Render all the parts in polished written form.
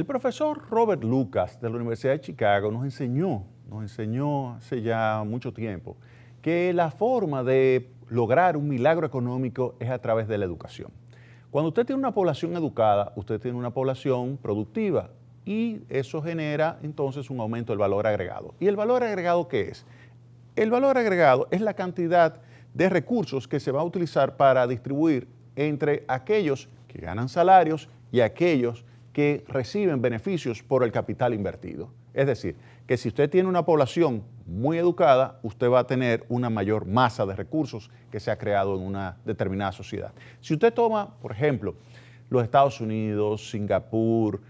profesor Robert Lucas de la Universidad de Chicago nos enseñó hace ya mucho tiempo que la forma de lograr un milagro económico es a través de la educación. Cuando usted tiene una población educada, usted tiene una población productiva y eso genera entonces un aumento del valor agregado. ¿Y el valor agregado qué es? El valor agregado es la cantidad de recursos que se va a utilizar para distribuir entre aquellos que ganan salarios y aquellos que reciben beneficios por el capital invertido. Es decir, que si usted tiene una población muy educada, usted va a tener una mayor masa de recursos que se ha creado en una determinada sociedad. Si usted toma, por ejemplo, los Estados Unidos, Singapur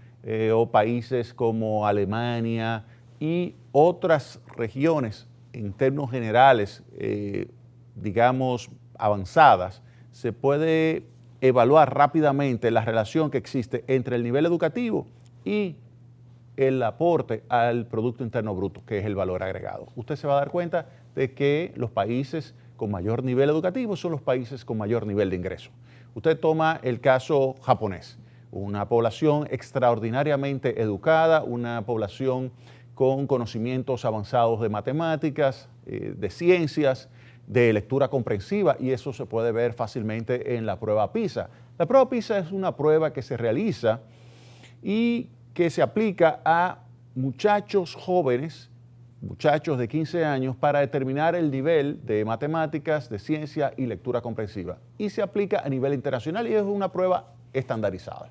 o países como Alemania y otras regiones en términos generales, digamos, avanzadas, se puede evaluar rápidamente la relación que existe entre el nivel educativo y el aporte al Producto Interno Bruto, que es el valor agregado. Usted se va a dar cuenta de que los países con mayor nivel educativo son los países con mayor nivel de ingreso. Usted toma el caso japonés, una población extraordinariamente educada, una población con conocimientos avanzados de matemáticas, de ciencias, de lectura comprensiva, y eso se puede ver fácilmente en la prueba PISA. La prueba PISA es una prueba que se realiza y que se aplica a muchachos jóvenes, muchachos de 15 años, para determinar el nivel de matemáticas, de ciencia y lectura comprensiva. Y se aplica a nivel internacional y es una prueba estandarizada.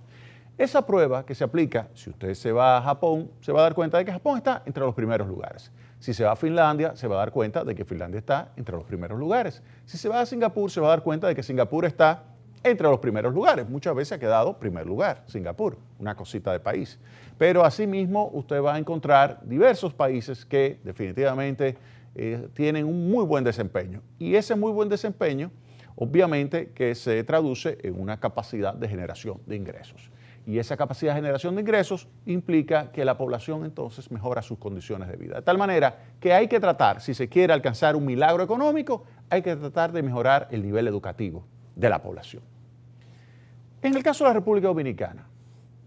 Esa prueba que se aplica, si usted se va a Japón, se va a dar cuenta de que Japón está entre los primeros lugares. Si se va a Finlandia, se va a dar cuenta de que Finlandia está entre los primeros lugares. Si se va a Singapur, se va a dar cuenta de que Singapur está entre los primeros lugares. Muchas veces ha quedado primer lugar, Singapur, una cosita de país. Pero asimismo, usted va a encontrar diversos países que definitivamente tienen un muy buen desempeño. Y ese muy buen desempeño, obviamente, que se traduce en una capacidad de generación de ingresos. Y esa capacidad de generación de ingresos implica que la población entonces mejora sus condiciones de vida. De tal manera que hay que tratar, si se quiere alcanzar un milagro económico, hay que tratar de mejorar el nivel educativo de la población. En el caso de la República Dominicana,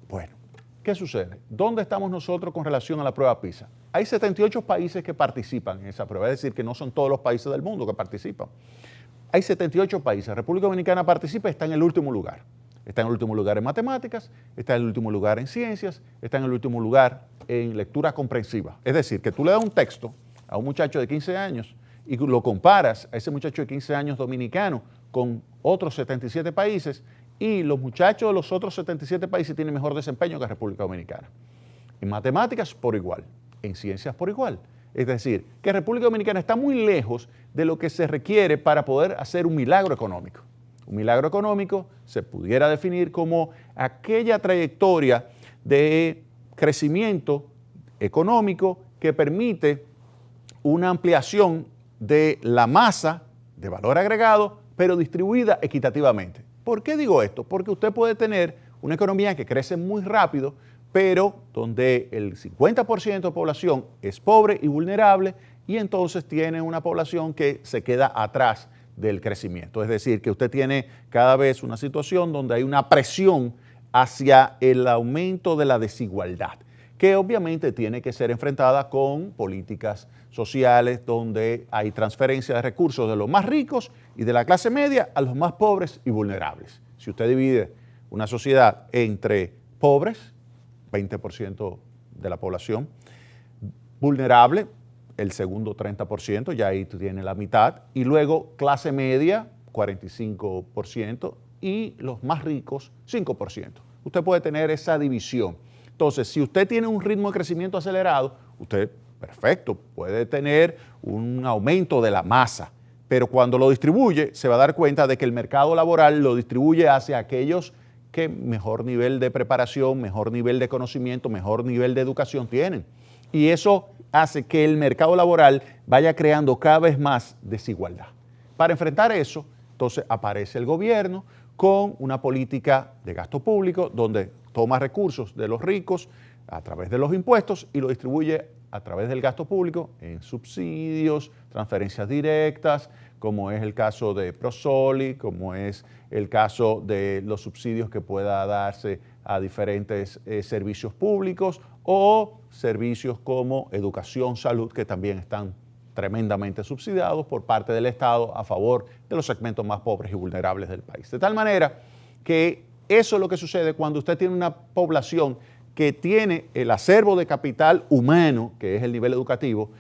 bueno, ¿qué sucede? ¿Dónde estamos nosotros con relación a la prueba PISA? Hay 78 países que participan en esa prueba, es decir, que no son todos los países del mundo que participan. Hay 78 países. La República Dominicana participa y está en el último lugar. Está en el último lugar en matemáticas, está en el último lugar en ciencias, está en el último lugar en lectura comprensiva. Es decir, que tú le das un texto a un muchacho de 15 años y lo comparas a ese muchacho de 15 años dominicano con otros 77 países y los muchachos de los otros 77 países tienen mejor desempeño que la República Dominicana. En matemáticas por igual, en ciencias por igual. Es decir, que República Dominicana está muy lejos de lo que se requiere para poder hacer un milagro económico. Un milagro económico se pudiera definir como aquella trayectoria de crecimiento económico que permite una ampliación de la masa de valor agregado, pero distribuida equitativamente. ¿Por qué digo esto? Porque usted puede tener una economía que crece muy rápido, pero donde el 50% de población es pobre y vulnerable, y entonces tiene una población que se queda atrás del crecimiento. Es decir, que usted tiene cada vez una situación donde hay una presión hacia el aumento de la desigualdad, que obviamente tiene que ser enfrentada con políticas sociales donde hay transferencia de recursos de los más ricos y de la clase media a los más pobres y vulnerables. Si usted divide una sociedad entre pobres, 20% de la población, vulnerable, el segundo 30%, ya ahí tiene la mitad, y luego clase media, 45%, y los más ricos, 5%. Usted puede tener esa división. Entonces, si usted tiene un ritmo de crecimiento acelerado, usted, perfecto, puede tener un aumento de la masa, pero cuando lo distribuye, se va a dar cuenta de que el mercado laboral lo distribuye hacia aquellos que mejor nivel de preparación, mejor nivel de conocimiento, mejor nivel de educación tienen. Y eso hace que el mercado laboral vaya creando cada vez más desigualdad. Para enfrentar eso, entonces aparece el gobierno con una política de gasto público donde toma recursos de los ricos a través de los impuestos y lo distribuye a través del gasto público en subsidios, transferencias directas, como es el caso de Prosoli, como es el caso de los subsidios que pueda darse a diferentes servicios públicos o servicios como educación, salud, que también están tremendamente subsidiados por parte del Estado a favor de los segmentos más pobres y vulnerables del país. De tal manera que eso es lo que sucede cuando usted tiene una población que tiene el acervo de capital humano, que es el nivel educativo,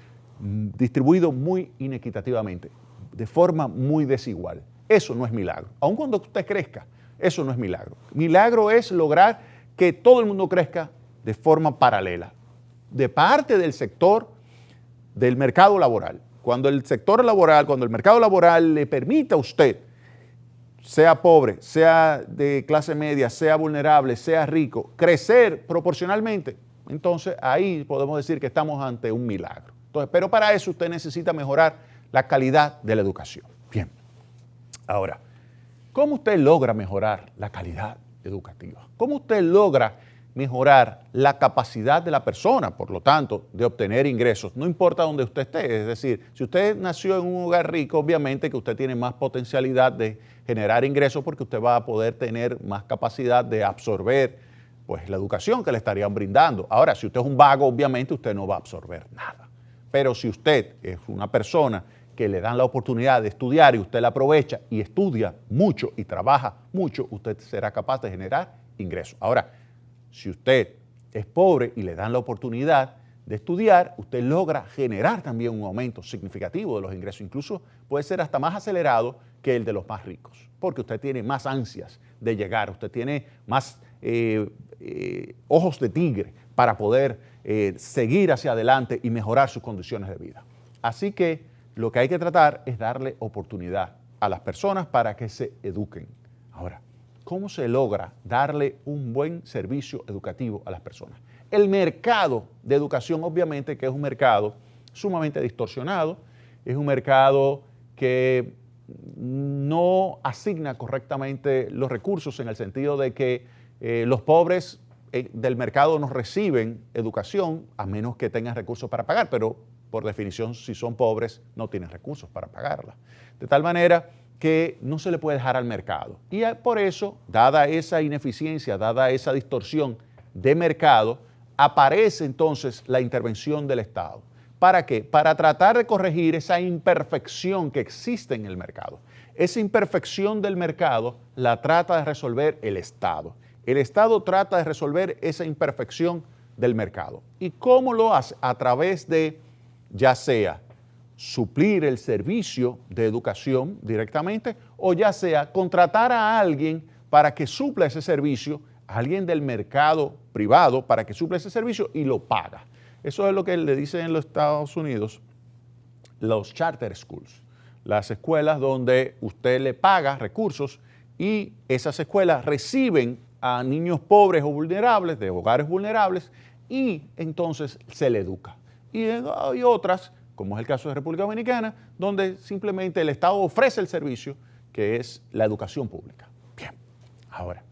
distribuido muy inequitativamente, de forma muy desigual. Eso no es milagro. Aun cuando usted crezca, eso no es milagro. Milagro es lograr que todo el mundo crezca de forma paralela, de parte del sector del mercado laboral. Cuando el mercado laboral le permita a usted, sea pobre, sea de clase media, sea vulnerable, sea rico, crecer proporcionalmente, entonces ahí podemos decir que estamos ante un milagro. Entonces, pero para eso usted necesita mejorar la calidad de la educación. Bien, ahora, ¿cómo usted logra mejorar la calidad educativa? ¿Cómo usted logra mejorar la capacidad de la persona, por lo tanto, de obtener ingresos? No importa dónde usted esté, es decir, si usted nació en un hogar rico, obviamente que usted tiene más potencialidad de generar ingresos porque usted va a poder tener más capacidad de absorber pues, la educación que le estarían brindando. Ahora, si usted es un vago, obviamente usted no va a absorber nada. Pero si usted es una persona que le dan la oportunidad de estudiar y usted la aprovecha y estudia mucho y trabaja mucho, usted será capaz de generar ingresos. Ahora, si usted es pobre y le dan la oportunidad de estudiar, usted logra generar también un aumento significativo de los ingresos. Incluso puede ser hasta más acelerado que el de los más ricos, porque usted tiene más ansias de llegar, usted tiene más ojos de tigre para poder seguir hacia adelante y mejorar sus condiciones de vida. Así que lo que hay que tratar es darle oportunidad a las personas para que se eduquen. Ahora, ¿cómo se logra darle un buen servicio educativo a las personas? El mercado de educación, obviamente, que es un mercado sumamente distorsionado, es un mercado que no asigna correctamente los recursos en el sentido de que los pobres del mercado no reciben educación a menos que tengan recursos para pagar, pero por definición, si son pobres, no tienen recursos para pagarla. De tal manera que no se le puede dejar al mercado. Y por eso, dada esa ineficiencia, dada esa distorsión de mercado, aparece entonces la intervención del Estado. ¿Para qué? Para tratar de corregir esa imperfección que existe en el mercado. Esa imperfección del mercado la trata de resolver el Estado. El Estado trata de resolver esa imperfección del mercado. ¿Y cómo lo hace? A través de, ya sea suplir el servicio de educación directamente o ya sea contratar a alguien para que supla ese servicio, a alguien del mercado privado para que supla ese servicio y lo paga. Eso es lo que le dicen en los Estados Unidos los charter schools, las escuelas donde usted le paga recursos y esas escuelas reciben a niños pobres o vulnerables, de hogares vulnerables, y entonces se le educa. Y hay otras, como es el caso de República Dominicana, donde simplemente el Estado ofrece el servicio, que es la educación pública. Bien, ahora,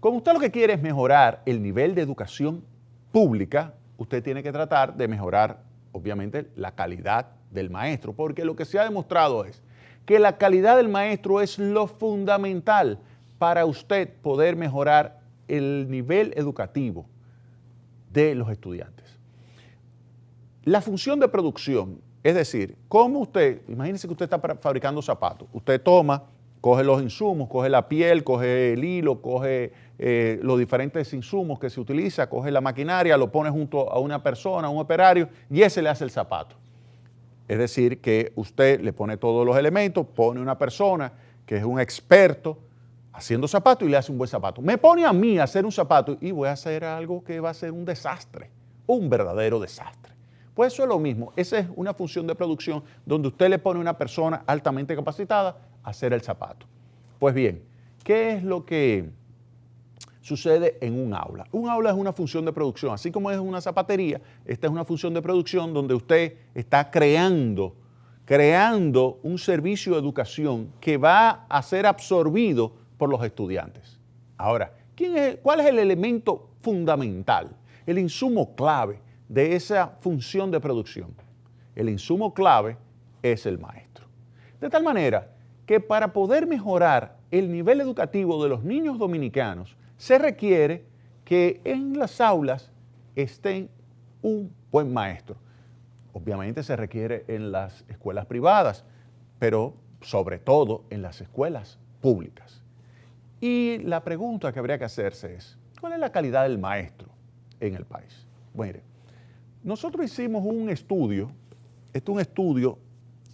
como usted lo que quiere es mejorar el nivel de educación pública, usted tiene que tratar de mejorar, obviamente, la calidad del maestro, porque lo que se ha demostrado es que la calidad del maestro es lo fundamental para usted poder mejorar el nivel educativo de los estudiantes. La función de producción, es decir, cómo usted, imagínese que usted está fabricando zapatos, usted toma, coge los insumos, coge la piel, coge el hilo, coge los diferentes insumos que se utiliza, coge la maquinaria, lo pone junto a una persona, a un operario, y ese le hace el zapato. Es decir, que usted le pone todos los elementos, pone una persona que es un experto haciendo zapatos y le hace un buen zapato. Me pone a mí a hacer un zapato y voy a hacer algo que va a ser un desastre, un verdadero desastre. Pues eso es lo mismo, esa es una función de producción donde usted le pone a una persona altamente capacitada a hacer el zapato. Pues bien, ¿qué es lo que sucede en un aula? Un aula es una función de producción, así como es una zapatería, esta es una función de producción donde usted está creando un servicio de educación que va a ser absorbido por los estudiantes. Ahora, ¿cuál es el elemento fundamental, el insumo clave de esa función de producción? El insumo clave es el maestro. De tal manera que para poder mejorar el nivel educativo de los niños dominicanos se requiere que en las aulas esté un buen maestro. Obviamente se requiere en las escuelas privadas, pero sobre todo en las escuelas públicas. Y la pregunta que habría que hacerse es, ¿cuál es la calidad del maestro en el país? Bueno, nosotros hicimos un estudio, este es un estudio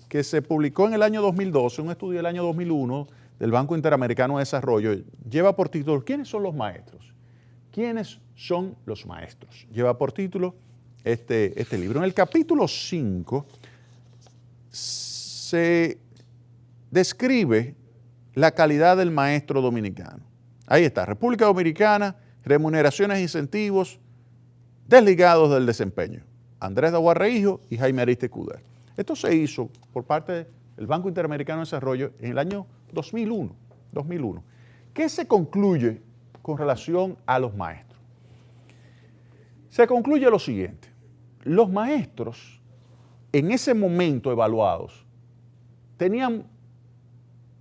que se publicó en el año 2012, un estudio del año 2001 del Banco Interamericano de Desarrollo, lleva por título ¿Quiénes son los maestros? ¿Quiénes son los maestros? Lleva por título este libro. En el capítulo 5 se describe la calidad del maestro dominicano. Ahí está, República Dominicana, remuneraciones e incentivos desligados del desempeño. Andrés Daguarre y Jaime Ariste Cuder. Esto se hizo por parte del Banco Interamericano de Desarrollo en el año 2001. ¿Qué se concluye con relación a los maestros? Se concluye lo siguiente. Los maestros, en ese momento evaluados, tenían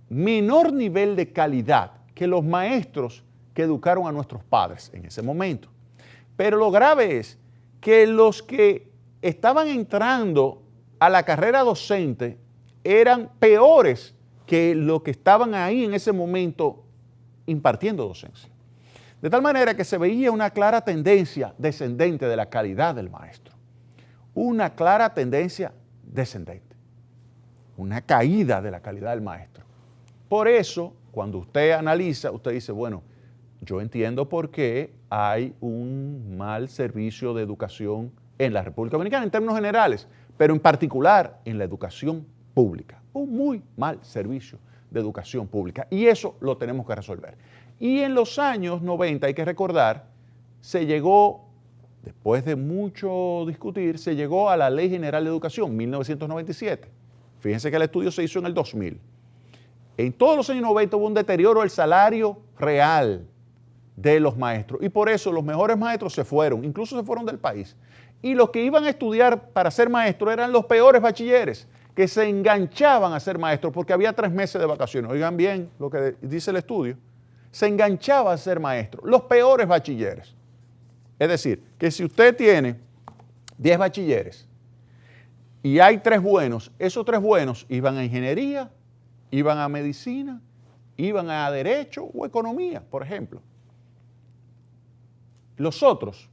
menor nivel de calidad que los maestros que educaron a nuestros padres en ese momento. Pero lo grave es que los que estaban entrando a la carrera docente eran peores que los que estaban ahí en ese momento impartiendo docencia. De tal manera que se veía una clara tendencia descendente de la calidad del maestro. Una clara tendencia descendente. Una caída de la calidad del maestro. Por eso, cuando usted analiza, usted dice, bueno, yo entiendo por qué hay un mal servicio de educación en la República Dominicana en términos generales, pero en particular en la educación pública. Un muy mal servicio de educación pública y eso lo tenemos que resolver. Y en los años 90, hay que recordar, se llegó, después de mucho discutir, se llegó a la Ley General de Educación, 1997. Fíjense que el estudio se hizo en el 2000. En todos los años 90 hubo un deterioro del salario real de los maestros y por eso los mejores maestros se fueron, incluso se fueron del país. Y los que iban a estudiar para ser maestros eran los peores bachilleres, que se enganchaban a ser maestros porque había 3 meses de vacaciones. Oigan bien lo que dice el estudio. Se enganchaba a ser maestro, los peores bachilleres. Es decir, que si usted tiene 10 bachilleres y hay 3 buenos, esos 3 buenos iban a ingeniería, iban a medicina, iban a derecho o economía, por ejemplo. Los otros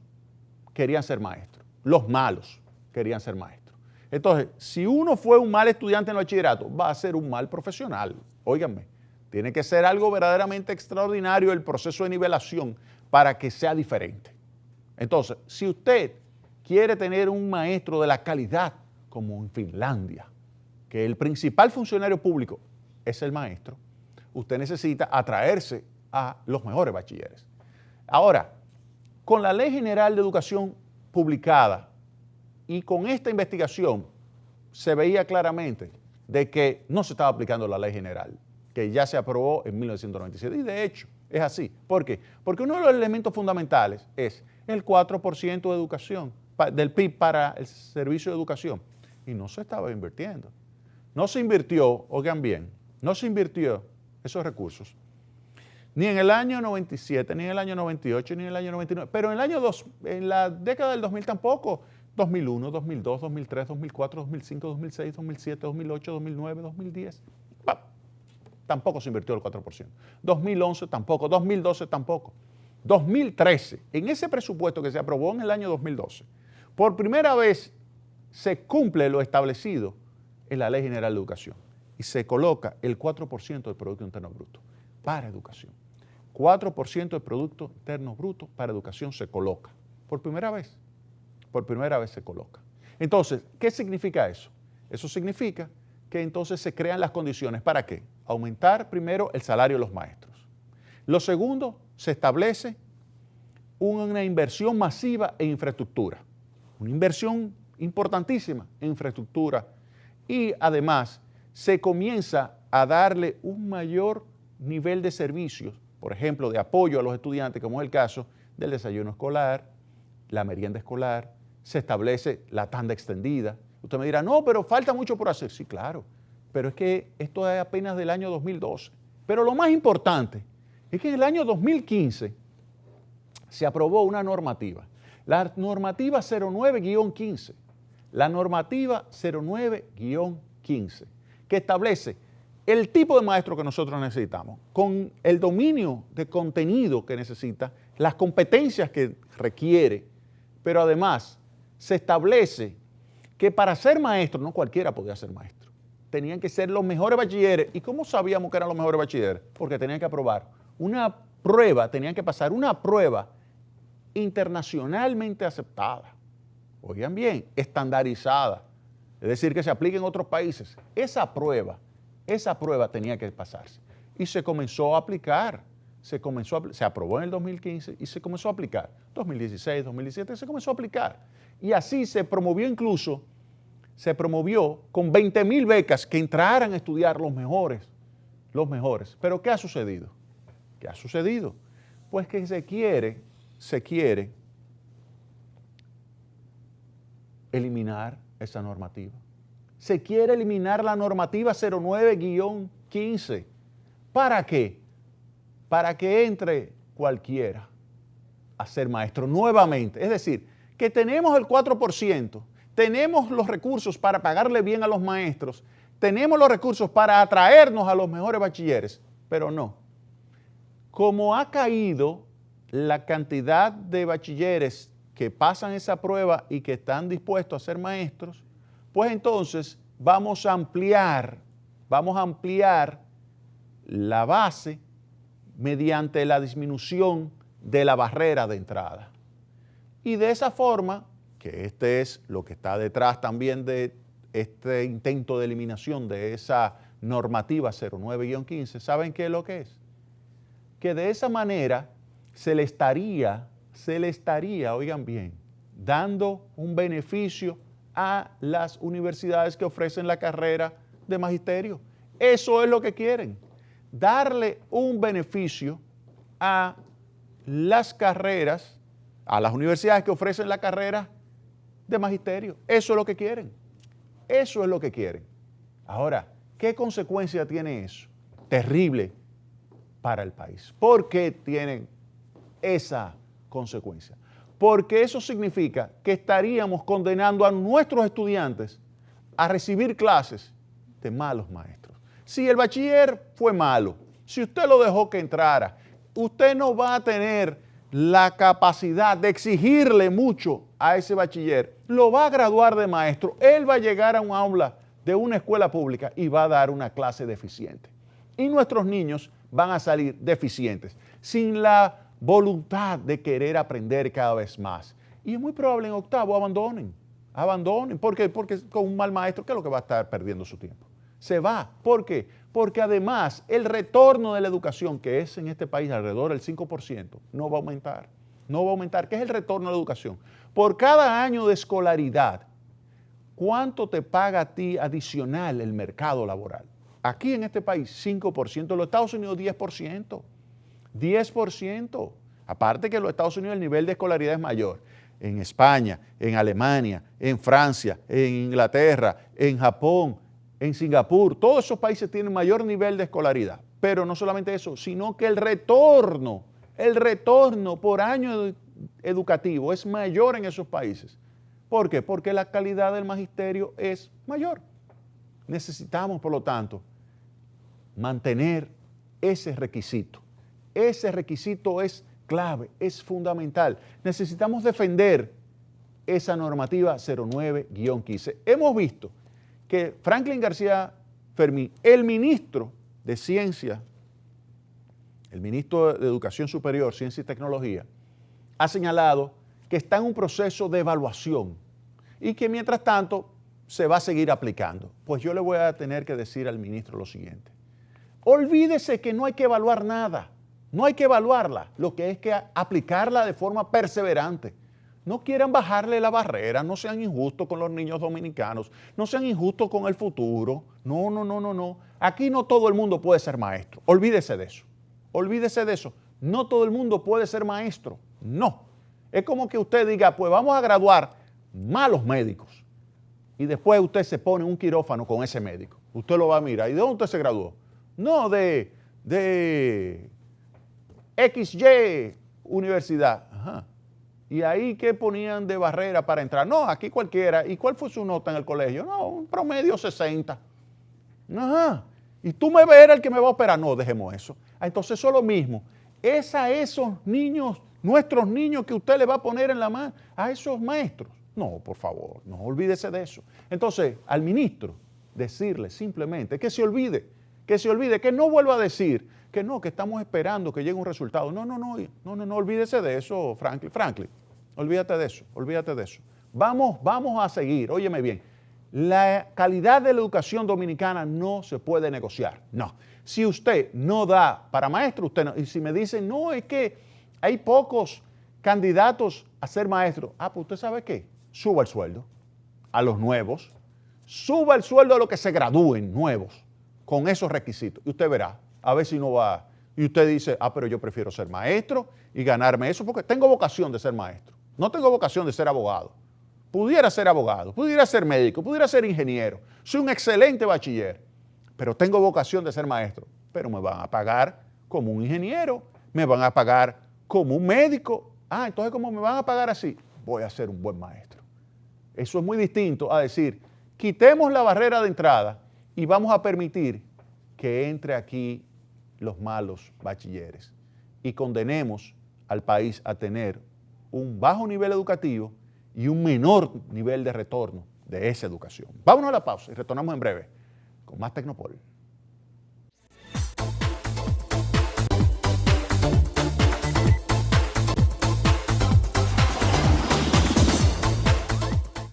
querían ser maestros, los malos querían ser maestros. Entonces, si uno fue un mal estudiante en el bachillerato, va a ser un mal profesional. Óiganme, tiene que ser algo verdaderamente extraordinario el proceso de nivelación para que sea diferente. Entonces, si usted quiere tener un maestro de la calidad, como en Finlandia, que el principal funcionario público es el maestro, usted necesita atraerse a los mejores bachilleres. Ahora, con la Ley General de Educación publicada y con esta investigación se veía claramente de que no se estaba aplicando la Ley General, que ya se aprobó en 1997. Y de hecho, es así. ¿Por qué? Porque uno de los elementos fundamentales es el 4% de educación, del PIB para el servicio de educación. Y no se estaba invirtiendo. No se invirtió, oigan bien, no se invirtió esos recursos ni en el año 97, ni en el año 98, ni en el año 99, pero en la década del 2000 tampoco. 2001, 2002, 2003, 2004, 2005, 2006, 2007, 2008, 2009, 2010. Tampoco se invirtió el 4%. 2011 tampoco, 2012 tampoco. 2013, en ese presupuesto que se aprobó en el año 2012, por primera vez se cumple lo establecido en la Ley General de Educación y se coloca el 4% del Producto Interno Bruto para educación. 4% del Producto Interno Bruto para educación se coloca. Por primera vez se coloca. Entonces, ¿qué significa eso? Eso significa que entonces se crean las condiciones. ¿Para qué? Aumentar primero el salario de los maestros. Lo segundo, se establece una inversión masiva en infraestructura. Una inversión importantísima en infraestructura. Y además, se comienza a darle un mayor nivel de servicios, por ejemplo, de apoyo a los estudiantes, como es el caso del desayuno escolar, la merienda escolar, se establece la tanda extendida. Usted me dirá, no, pero falta mucho por hacer. Sí, claro, pero es que esto es apenas del año 2012. Pero lo más importante es que en el año 2015 se aprobó una normativa, la normativa 09-15, la normativa 09-15, que establece el tipo de maestro que nosotros necesitamos, con el dominio de contenido que necesita, las competencias que requiere, pero además se establece que para ser maestro, no cualquiera podía ser maestro, tenían que ser los mejores bachilleres. ¿Y cómo sabíamos que eran los mejores bachilleres? Porque tenían que aprobar una prueba, tenían que pasar una prueba internacionalmente aceptada, oigan bien, estandarizada, es decir, que se aplique en otros países. Esa prueba tenía que pasarse y se comenzó a aplicar, se aprobó en el 2015 y se comenzó a aplicar, 2016, 2017 se comenzó a aplicar y así se promovió incluso, con 20,000 becas que entraran a estudiar los mejores. Pero ¿qué ha sucedido? ¿Qué ha sucedido? Pues que se quiere eliminar esa normativa. Se quiere eliminar la normativa 09-15. ¿Para qué? Para que entre cualquiera a ser maestro nuevamente. Es decir, que tenemos el 4%, tenemos los recursos para pagarle bien a los maestros, tenemos los recursos para atraernos a los mejores bachilleres, pero no. Como ha caído la cantidad de bachilleres que pasan esa prueba y que están dispuestos a ser maestros, pues entonces vamos a ampliar la base mediante la disminución de la barrera de entrada. Y de esa forma, que este es lo que está detrás también de este intento de eliminación de esa normativa 09-15, ¿saben qué es lo que es? Que de esa manera se le estaría, oigan bien, dando un beneficio a las universidades que ofrecen la carrera de magisterio. Eso es lo que quieren, darle un beneficio a las carreras, a las universidades que ofrecen la carrera de magisterio. Eso es lo que quieren. Eso es lo que quieren. Ahora, ¿qué consecuencia tiene eso? Terrible para el país. ¿Por qué tienen esa consecuencia? Porque eso significa que estaríamos condenando a nuestros estudiantes a recibir clases de malos maestros. Si el bachiller fue malo, si usted lo dejó que entrara, usted no va a tener la capacidad de exigirle mucho a ese bachiller, lo va a graduar de maestro, él va a llegar a un aula de una escuela pública y va a dar una clase deficiente. Y nuestros niños van a salir deficientes, sin la voluntad de querer aprender cada vez más. Y es muy probable en octavo abandonen. ¿Por qué? Porque con un mal maestro, ¿qué es lo que va a estar perdiendo su tiempo? Se va. ¿Por qué? Porque además el retorno de la educación, que es en este país alrededor del 5%, no va a aumentar. No va a aumentar. ¿Qué es el retorno de la educación? Por cada año de escolaridad, ¿cuánto te paga a ti adicional el mercado laboral? Aquí en este país 5%, en los Estados Unidos 10%. 10%. Aparte que en los Estados Unidos el nivel de escolaridad es mayor. En España, en Alemania, en Francia, en Inglaterra, en Japón, en Singapur, todos esos países tienen mayor nivel de escolaridad. Pero no solamente eso, sino que el retorno por año educativo es mayor en esos países. ¿Por qué? Porque la calidad del magisterio es mayor. Necesitamos, por lo tanto, mantener ese requisito. Ese requisito es clave, es fundamental. Necesitamos defender esa normativa 09-15. Hemos visto que Franklin García Fermín, el ministro de Ciencia, el ministro de Educación Superior, Ciencia y Tecnología, ha señalado que está en un proceso de evaluación y que mientras tanto se va a seguir aplicando. Pues yo le voy a tener que decir al ministro lo siguiente. Olvídese que no hay que evaluar nada. No hay que evaluarla, lo que es que aplicarla de forma perseverante. No quieran bajarle la barrera, no sean injustos con los niños dominicanos, no sean injustos con el futuro. No. Aquí no todo el mundo puede ser maestro. Olvídese de eso. Olvídese de eso. No todo el mundo puede ser maestro. No. Es como que usted diga, pues vamos a graduar malos médicos. Y después usted se pone un quirófano con ese médico. Usted lo va a mirar. ¿Y de dónde usted se graduó? No, de XY Universidad. Ajá. ¿Y ahí qué ponían de barrera para entrar? No, aquí cualquiera. ¿Y cuál fue su nota en el colegio? No, un promedio 60. Ajá. ¿Y tú me eres el que me va a operar? No, dejemos eso. Entonces eso es lo mismo. Es a esos niños, nuestros niños, que usted le va a poner en la mano, a esos maestros. No, por favor, no olvídese de eso. Entonces, al ministro, decirle simplemente que se olvide, que no vuelva a decir que no, que estamos esperando que llegue un resultado. No, olvídese de eso, Franklin, olvídate de eso. Vamos a seguir, óyeme bien, la calidad de la educación dominicana no se puede negociar, no. Si usted no da para maestro, usted no. Y si me dicen, no, es que hay pocos candidatos a ser maestro, pues usted sabe qué, suba el sueldo a los nuevos, suba el sueldo a los que se gradúen nuevos con esos requisitos. Y usted verá, a ver si no va. Y usted dice, pero yo prefiero ser maestro y ganarme eso porque tengo vocación de ser maestro. No tengo vocación de ser abogado. Pudiera ser abogado, pudiera ser médico, pudiera ser ingeniero. Soy un excelente bachiller, pero tengo vocación de ser maestro. Pero me van a pagar como un ingeniero, me van a pagar como un médico. Entonces como me van a pagar así, voy a ser un buen maestro. Eso es muy distinto a decir, quitemos la barrera de entrada y vamos a permitir que entre aquí los malos bachilleres y condenemos al país a tener un bajo nivel educativo y un menor nivel de retorno de esa educación. Vámonos a la pausa y retornamos en breve con más Tecnopol.